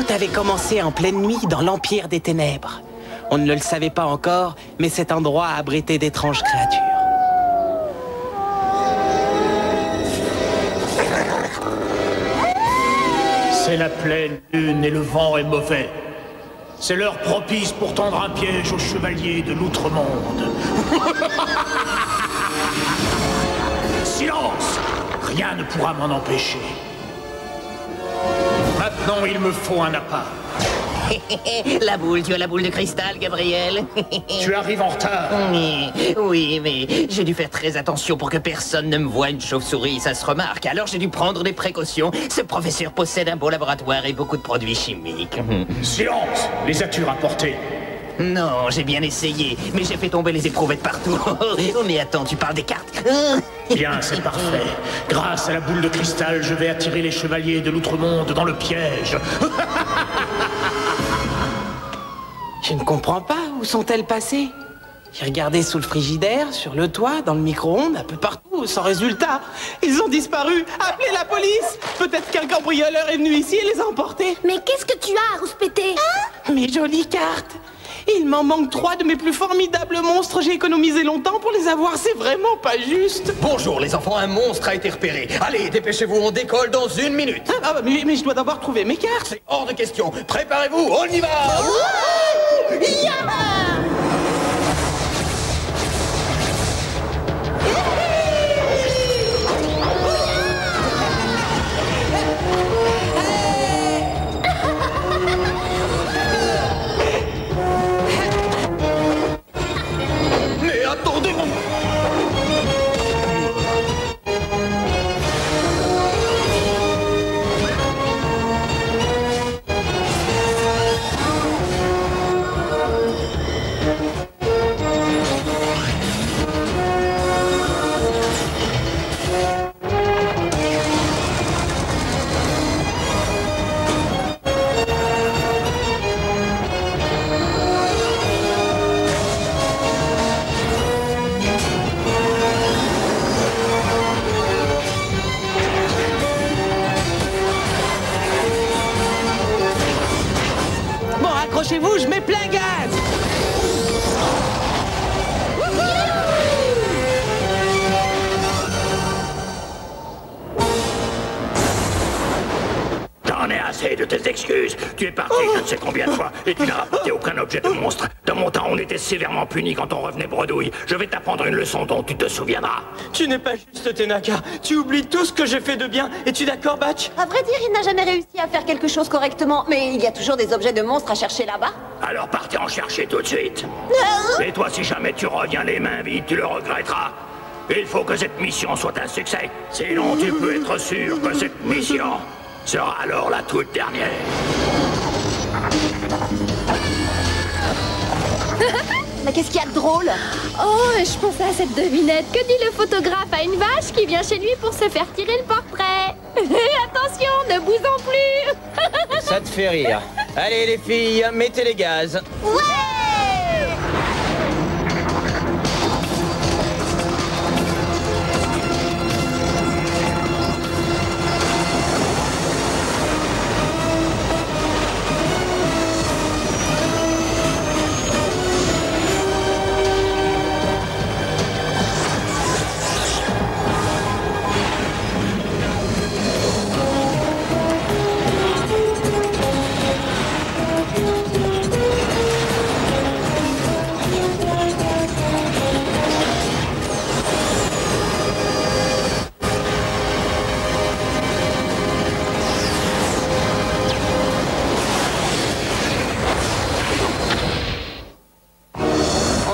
Tout avait commencé en pleine nuit dans l'Empire des Ténèbres. On ne le savait pas encore, mais cet endroit abritait d'étranges créatures. C'est la pleine lune et le vent est mauvais. C'est l'heure propice pour tendre un piège aux chevaliers de l'outre-monde. Silence! Rien ne pourra m'en empêcher. Maintenant, il me faut un appât. La boule, tu as la boule de cristal, Gabriel. Tu arrives en retard. Oui, mais j'ai dû faire très attention pour que personne ne me voie une chauve-souris, ça se remarque. Alors j'ai dû prendre des précautions. Ce professeur possède un beau laboratoire et beaucoup de produits chimiques. Silence! Les as-tu rapportés? Non, j'ai bien essayé, mais j'ai fait tomber les éprouvettes partout. Oh, mais attends, tu parles des cartes? Bien, c'est parfait. Grâce à la boule de cristal, je vais attirer les chevaliers de l'outre-monde dans le piège. Je ne comprends pas, où sont-elles passées? J'ai regardé sous le frigidaire, sur le toit, dans le micro-ondes, un peu partout, sans résultat. Ils ont disparu. Appelez la police. Peut-être qu'un cambrioleur est venu ici et les a emportés. Mais qu'est-ce que tu as, Rouspété? Mes jolies cartes. Il m'en manque 3 de mes plus formidables monstres. J'ai économisé longtemps pour les avoir. C'est vraiment pas juste. Bonjour les enfants, un monstre a été repéré. Allez, dépêchez-vous, on décolle dans 1 minute. Mais je dois d'abord trouver mes cartes. C'est hors de question. Préparez-vous, on y va. Mais attendez-vous. Bon, accrochez-vous, je mets plein gaz. J'en ai assez de tes excuses. Tu es parti je ne sais combien de fois et tu n'as rapporté aucun objet de monstre. Dans mon temps, on était sévèrement punis quand on revenait bredouille. Je vais t'apprendre une leçon dont tu te souviendras. Tu n'es pas juste, Tenaka. Tu oublies tout ce que j'ai fait de bien. Es-tu d'accord, Batch? À vrai dire, il n'a jamais réussi à faire quelque chose correctement, mais il y a toujours des objets de monstres à chercher là-bas. Alors partez en chercher tout de suite. Et toi, si jamais tu reviens les mains vides, tu le regretteras. Il faut que cette mission soit un succès. Sinon, tu peux être sûr que cette mission sera alors la toute dernière. Mais qu'est-ce qu'il y a de drôle? Oh, je pensais à cette devinette. Que dit le photographe à une vache qui vient chez lui pour se faire tirer le portrait? Attention, ne bousons plus. Ça te fait rire. Allez, les filles, mettez les gaz. Ouais!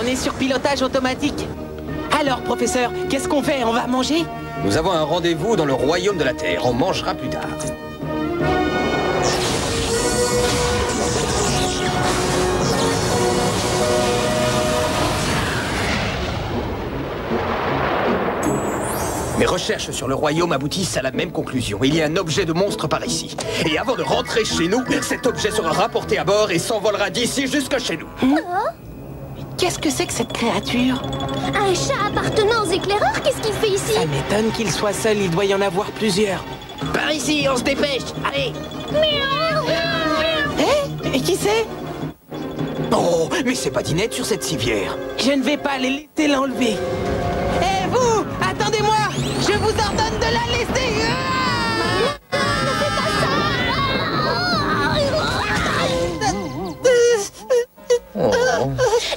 On est sur pilotage automatique. Alors, professeur, qu'est-ce qu'on fait? On va manger? Nous avons un rendez-vous dans le royaume de la Terre. On mangera plus tard. Mes recherches sur le royaume aboutissent à la même conclusion. Il y a un objet de monstre par ici. Et avant de rentrer chez nous, cet objet sera rapporté à bord et s'envolera d'ici jusqu'à chez nous. Qu'est-ce que c'est que cette créature? Un chat appartenant aux éclaireurs? Qu'est-ce qu'il fait ici? Ça m'étonne qu'il soit seul, il doit y en avoir plusieurs. Par ici, on se dépêche. Allez. Miaou, miaou, miaou. qui c'est? Oh, mais c'est pas Dinette sur cette civière. Je ne vais pas les laisser l'enlever. Eh vous, attendez-moi. Je vous ordonne de la laisser.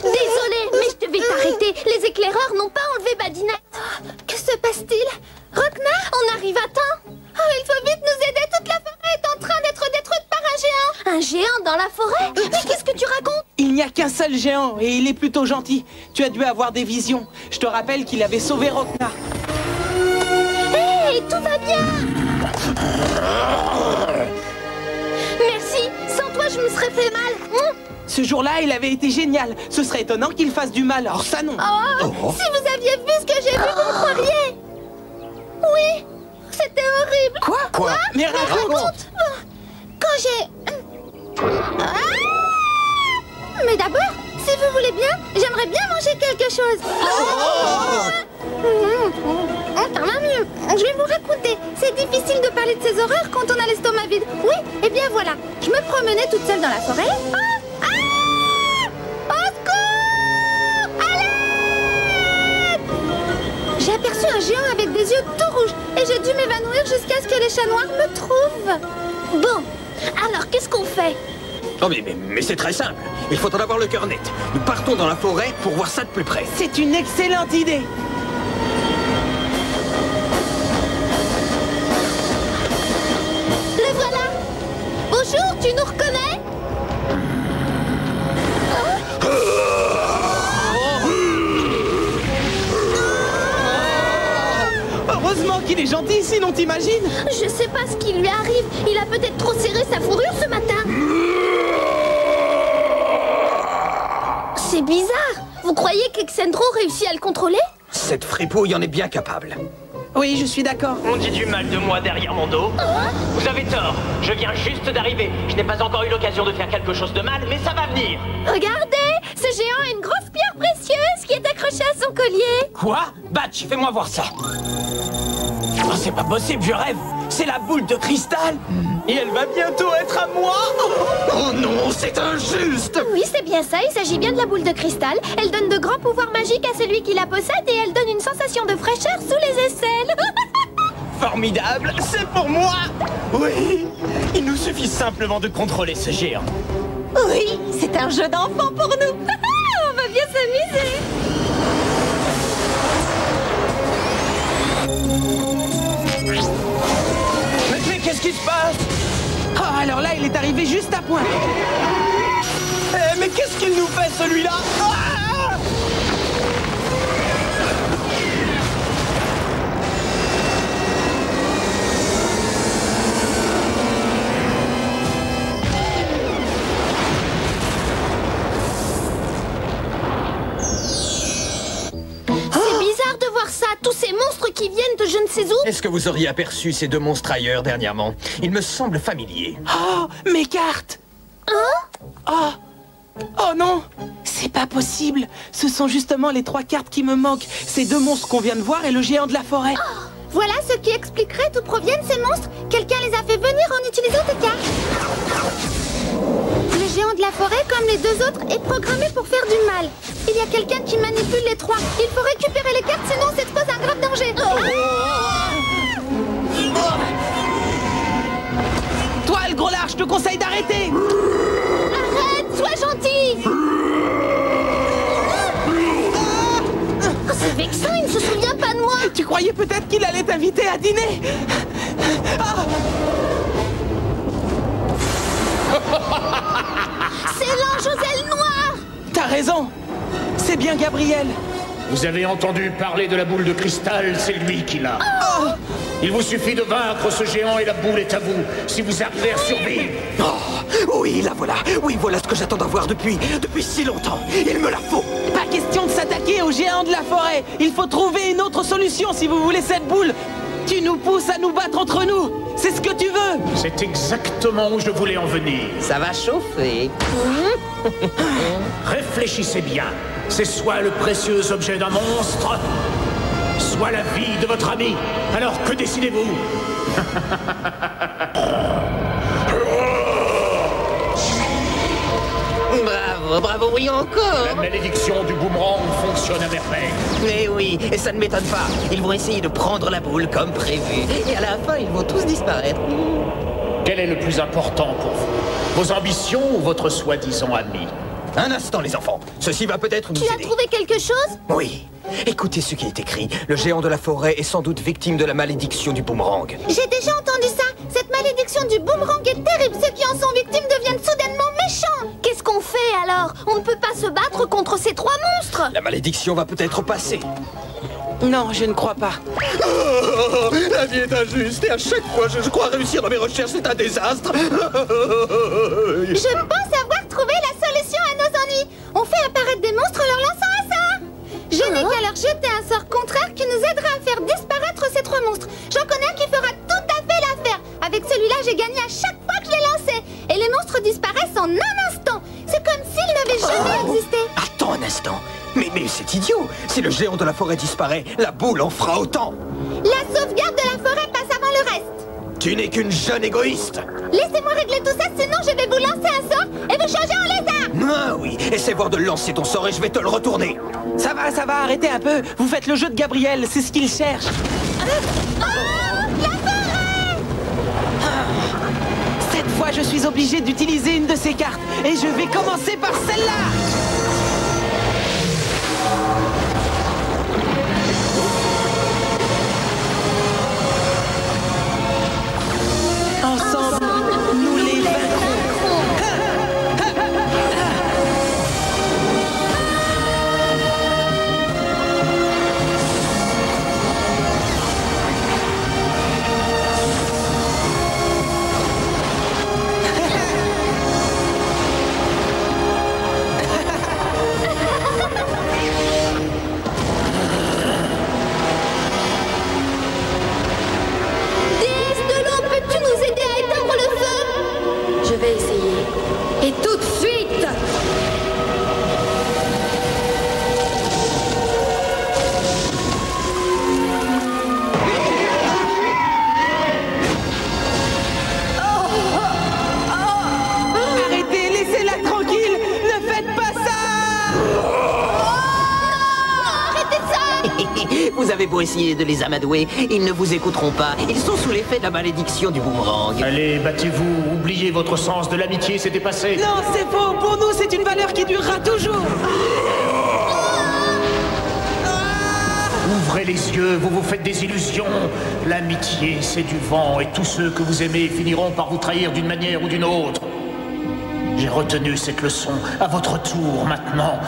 Désolée, mais je devais t'arrêter. Les éclaireurs n'ont pas enlevé Badinette. Que se passe-t-il? Rokna, on arrive à temps. Oh, il faut vite nous aider. Toute la forêt est en train d'être détruite par un géant. Un géant dans la forêt? Mais qu'est-ce que tu racontes? Il n'y a qu'un seul géant et il est plutôt gentil. Tu as dû avoir des visions. Je te rappelle qu'il avait sauvé Rokna. Hé, tout va bien. Merci. Sans toi, je me serais fait mal. Ce jour-là, il avait été génial. Ce serait étonnant qu'il fasse du mal, alors ça non. Oh, si vous aviez vu ce que j'ai vu, vous me croiriez. Oui, c'était horrible. Quoi? Mais raconte. Quand j'ai... Mais d'abord, si vous voulez bien, j'aimerais bien manger quelque chose. Je vais vous raconter. C'est difficile de parler de ces horreurs quand on a l'estomac vide. Oui, et bien voilà. Je me promenais toute seule dans la forêt. Au secours! À l'aide! J'ai aperçu un géant avec des yeux tout rouges et j'ai dû m'évanouir jusqu'à ce que les chats noirs me trouvent. Bon, alors qu'est-ce qu'on fait? Oh, mais c'est très simple. Il faut en avoir le cœur net. Nous partons dans la forêt pour voir ça de plus près. C'est une excellente idée. Le voilà. Bonjour, tu nous reconnais? Heureusement qu'il est gentil, sinon t'imagines? Je sais pas ce qui lui arrive. Il a peut-être trop serré sa fourrure ce matin. C'est bizarre. Vous croyez qu'Exendro réussit à le contrôler? Cette fripouille en est bien capable. Oui, je suis d'accord. On dit du mal de moi derrière mon dos. Vous avez tort. Je viens juste d'arriver. Je n'ai pas encore eu l'occasion de faire quelque chose de mal, mais ça va venir. Regardez, ce géant a une grosse pierre précieuse qui est accrochée à son collier. Quoi? Batch, fais-moi voir ça. Oh, c'est pas possible, je rêve. C'est la boule de cristal. Et elle va bientôt être à moi. Oh non, c'est injuste! Oui, c'est bien ça, il s'agit bien de la boule de cristal. Elle donne de grands pouvoirs magiques à celui qui la possède et elle donne une sensation de fraîcheur sous les aisselles. Formidable, c'est pour moi. Oui, il nous suffit simplement de contrôler ce géant. Oui, c'est un jeu d'enfant pour nous. On va bien s'amuser. Mais qu'est-ce qui se passe? Oh, alors là, il est arrivé juste à point. Mais qu'est-ce qu'il nous fait, celui-là? C'est bizarre de voir ça, tous ces monstres qui viennent de je ne sais où. Est-ce que vous auriez aperçu ces deux monstres ailleurs dernièrement? Ils me semblent familiers. Oh, mes cartes. Oh. Oh non, c'est pas possible. Ce sont justement les 3 cartes qui me manquent. Ces 2 monstres qu'on vient de voir et le géant de la forêt. Voilà ce qui expliquerait d'où proviennent ces monstres. Quelqu'un les a fait venir en utilisant des cartes. Le géant de la forêt, comme les 2 autres, est programmé pour faire du mal. Il y a quelqu'un qui manipule les 3. Il faut récupérer les cartes, sinon cette pose un grave danger. Toi, le gros lard, je te conseille d'arrêter. Arrête, sois gentil. Oh, c'est vexant, il ne se souvient pas de moi. Tu croyais peut-être qu'il allait t'inviter à dîner? C'est l'ange aux ailes noires. T'as raison. C'est bien Gabriel. Vous avez entendu parler de la boule de cristal, c'est lui qui l'a. Il vous suffit de vaincre ce géant et la boule est à vous, si vous arrivez à survivre. Oh, oui, la voilà. Oui, voilà ce que j'attends d'avoir depuis si longtemps. Il me la faut. Pas question de s'attaquer au géant de la forêt. Il faut trouver une autre solution si vous voulez cette boule. Tu nous pousses à nous battre entre nous. C'est ce que tu veux. C'est exactement où je voulais en venir. Ça va chauffer. Réfléchissez bien. C'est soit le précieux objet d'un monstre, soit la vie de votre ami. Alors que décidez-vous? bravo, bravo, oui encore. La malédiction du boomerang fonctionne à merveille. Mais oui, et ça ne m'étonne pas. Ils vont essayer de prendre la boule comme prévu. Et à la fin, ils vont tous disparaître. Quel est le plus important pour vous? Vos ambitions ou votre soi-disant ami? Un instant, les enfants. Ceci va peut-être nous Tu as aider. trouvé quelque chose? Oui. Écoutez ce qui est écrit. Le géant de la forêt est sans doute victime de la malédiction du boomerang. J'ai déjà entendu ça. Cette malédiction du boomerang est terrible. Ceux qui en sont victimes deviennent soudainement méchants. Qu'est-ce qu'on fait alors? On ne peut pas se battre contre ces trois monstres. La malédiction va peut-être passer. Non, je ne crois pas. Oh, la vie est injuste et à chaque fois je crois réussir dans mes recherches, c'est un désastre. Je pense avoir trouvé la solution à nos ennuis. On fait apparaître des monstres en leur lançant un sort. Je n'ai qu'à leur jeter un sort contraire qui nous aidera à faire disparaître ces trois monstres. J'en connais un qui fera tout à fait l'affaire. Avec celui-là, j'ai gagné à chaque fois que je l'ai lancé. Et les monstres disparaissent en un instant. C'est comme s'ils n'avaient jamais existé. Attends un instant. Mais c'est idiot. Si le géant de la forêt disparaît, la boule en fera autant. La sauvegarde de la forêt passe avant le reste. Tu n'es qu'une jeune égoïste. Laissez-moi régler tout ça, sinon je vais vous lancer un sort et vous changer en lézard. Ah oui, essaie voir de lancer ton sort et je vais te le retourner. Ça va, arrêtez un peu. Vous faites le jeu de Gabriel, c'est ce qu'il cherche. Oh, la forêt! Cette fois, je suis obligé d'utiliser une de ces cartes. Et je vais commencer par celle-là. Ensemble, nous les vaincrons. Déesse de l'eau, peux-tu nous aider à éteindre le feu? Je vais essayer. Et tout de suite! Arrêtez, laissez-la tranquille. Ne faites pas ça. Arrêtez ça! Vous avez beau essayer de les amadouer, ils ne vous écouteront pas. Ils sont sous l'effet de la malédiction du boomerang. Allez, battez-vous, oubliez votre sens de l'amitié, c'est dépassé. Non, c'est faux. Pour nous, c'est une valeur qui durera toujours. Ouvrez les yeux, vous vous faites des illusions. L'amitié, c'est du vent, et tous ceux que vous aimez finiront par vous trahir d'une manière ou d'une autre. J'ai retenu cette leçon. À votre tour, maintenant.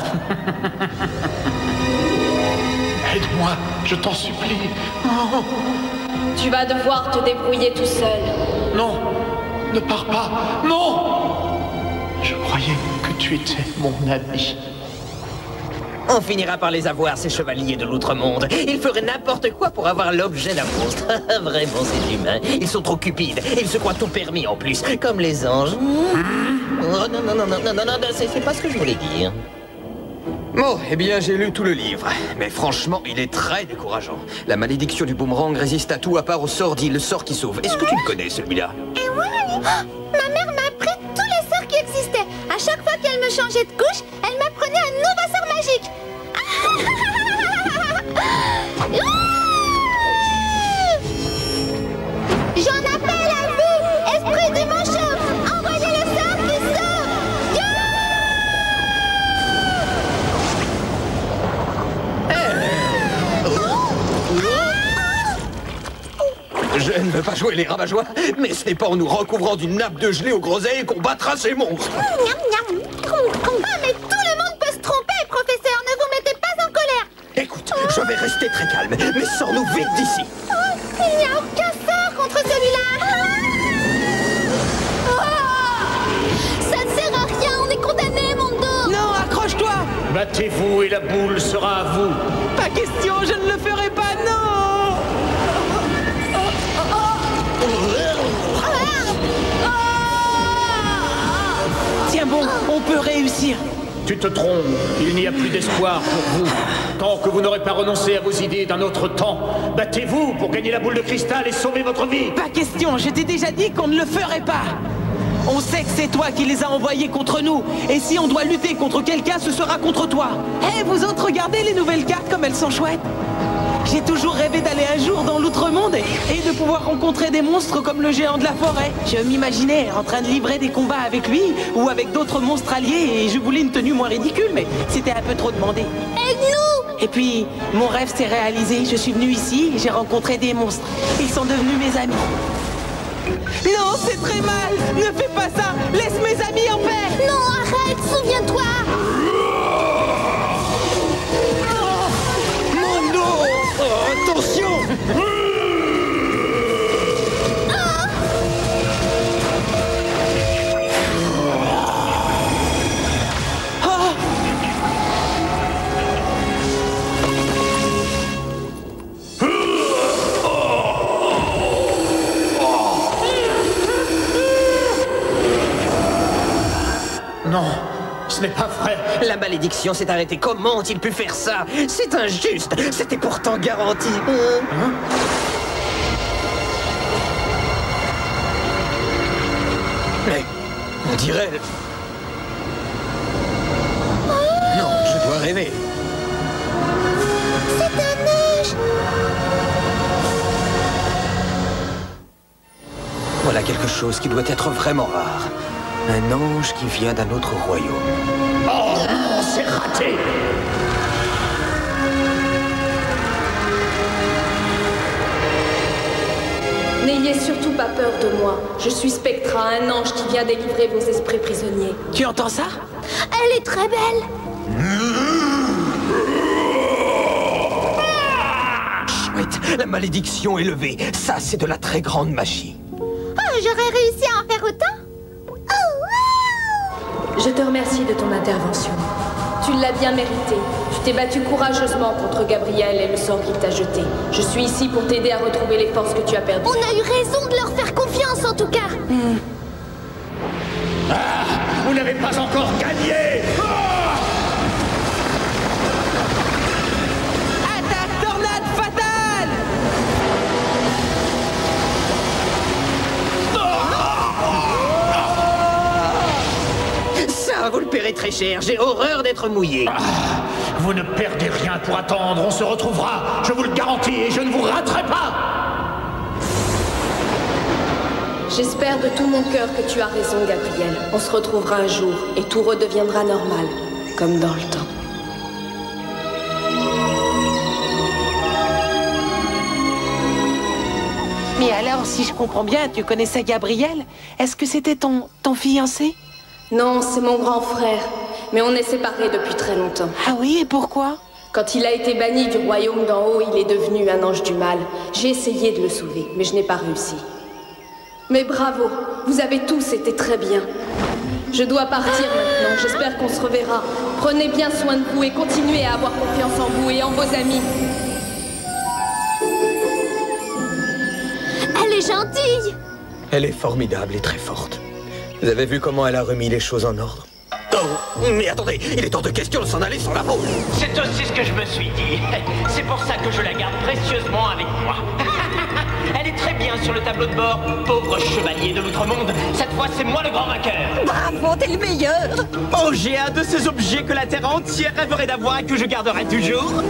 Aide-moi, je t'en supplie. Oh. Tu vas devoir te débrouiller tout seul. Non, ne pars pas. Non. Je croyais que tu étais mon ami. On finira par les avoir, ces chevaliers de l'outre-monde. Ils feraient n'importe quoi pour avoir l'objet d'un monstre. Vraiment, c'est humain. Ils sont trop cupides. Ils se croient tout permis en plus, comme les anges. Oh non, non, non, non, non, non, non, c'est pas ce que je voulais dire. Bon, eh bien, j'ai lu tout le livre. Mais franchement, il est très décourageant. La malédiction du boomerang résiste à tout à part au sort dit le sort qui sauve. Est-ce que tu le connais, celui-là? Et oui! Ma mère m'a appris tous les sorts qui existaient. À chaque fois qu'elle me changeait de couche, elle m'apprenait un nouveau sort magique. J'en appelle à vous, esprit du manchot. Envoyez le sort qui sauve. Je ne veux pas jouer les rabat-joie, mais ce n'est pas en nous recouvrant d'une nappe de gelée au groseille qu'on battra ces monstres. Ah, mais tout le monde peut se tromper, professeur. Ne vous mettez pas en colère. Écoute, je vais rester très calme, mais sors-nous vite d'ici. Il n'y a aucun sort contre celui-là. Ça ne sert à rien, on est condamnés, Mondo. Non, accroche-toi. Battez-vous et la boule sera à vous. Pas question, je ne le ferai pas, non. Tiens bon, on peut réussir. Tu te trompes, il n'y a plus d'espoir pour vous. Tant que vous n'aurez pas renoncé à vos idées d'un autre temps, battez-vous pour gagner la boule de cristal et sauver votre vie. Pas question, je t'ai déjà dit qu'on ne le ferait pas. On sait que c'est toi qui les as envoyés contre nous. Et si on doit lutter contre quelqu'un, ce sera contre toi. Hé, vous autres, regardez les nouvelles cartes comme elles sont chouettes. J'ai toujours rêvé d'aller un jour dans l'outre-monde et de pouvoir rencontrer des monstres comme le géant de la forêt. Je m'imaginais en train de livrer des combats avec lui ou avec d'autres monstres alliés et je voulais une tenue moins ridicule, mais c'était un peu trop demandé. Aide-nous! Et puis, mon rêve s'est réalisé. Je suis venu ici et j'ai rencontré des monstres. Ils sont devenus mes amis. Non, c'est très mal! Ne fais pas ça! Laisse mes amis en paix! Non, arrête! Souviens-toi! Mon dos! Oh, attention! Non, ce n'est pas vrai. La malédiction s'est arrêtée. Comment ont-ils pu faire ça? C'est injuste. C'était pourtant garanti. Mais, on dirait... Non, je dois rêver. C'est un neige! Voilà quelque chose qui doit être vraiment rare. Un ange qui vient d'un autre royaume. Oh non, c'est raté! N'ayez surtout pas peur de moi. Je suis Spectra, un ange qui vient délivrer vos esprits prisonniers. Tu entends ça? Elle est très belle! Chouette, la malédiction est levée. Ça, c'est de la très grande magie. Oh, j'aurais réussi à en faire autant? Je te remercie de ton intervention. Tu l'as bien mérité. Tu t'es battu courageusement contre Gabriel et le sort qu'il t'a jeté. Je suis ici pour t'aider à retrouver les forces que tu as perdues. On a eu raison de leur faire confiance, en tout cas! Vous n'avez pas encore gagné! Attaque tornade fatale! Ça, vous le paierez très cher. J'ai horreur d'être mouillé. Vous ne perdez rien pour attendre, on se retrouvera, je vous le garantis, et je ne vous raterai pas! J'espère de tout mon cœur que tu as raison, Gabriel. On se retrouvera un jour et tout redeviendra normal, comme dans le temps. Mais alors, si je comprends bien, tu connaissais Gabriel? Est-ce que c'était ton fiancé? Non, c'est mon grand frère. Mais on est séparés depuis très longtemps. Ah oui, et pourquoi? Quand il a été banni du royaume d'en haut, il est devenu un ange du mal. J'ai essayé de le sauver, mais je n'ai pas réussi. Mais bravo, vous avez tous été très bien. Je dois partir maintenant, j'espère qu'on se reverra. Prenez bien soin de vous et continuez à avoir confiance en vous et en vos amis. Elle est gentille! Elle est formidable et très forte. Vous avez vu comment elle a remis les choses en ordre? Oh, mais attendez, il est hors de question de s'en aller sans la peau. C'est aussi ce que je me suis dit. C'est pour ça que je la garde précieusement avec moi. Elle est très bien sur le tableau de bord. Pauvre chevalier de l'outre-monde, cette fois c'est moi le grand vainqueur. Bravo, t'es le meilleur! Oh, j'ai un de ces objets que la Terre entière rêverait d'avoir et que je garderai toujours.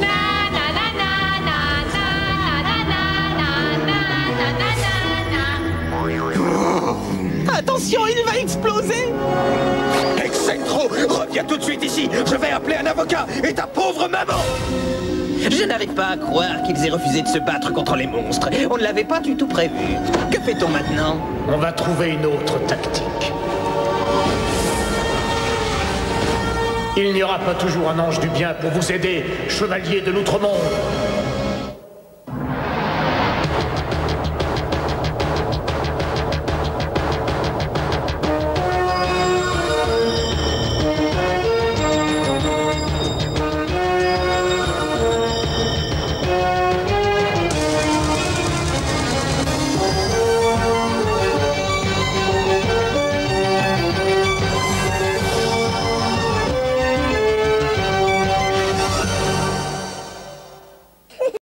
Attention, il va exploser! Excentro, reviens tout de suite ici. Je vais appeler un avocat et ta pauvre maman. Je n'arrive pas à croire qu'ils aient refusé de se battre contre les monstres. On ne l'avait pas du tout prévu. Que fait-on maintenant? On va trouver une autre tactique. Il n'y aura pas toujours un ange du bien pour vous aider, chevalier de l'outre-monde.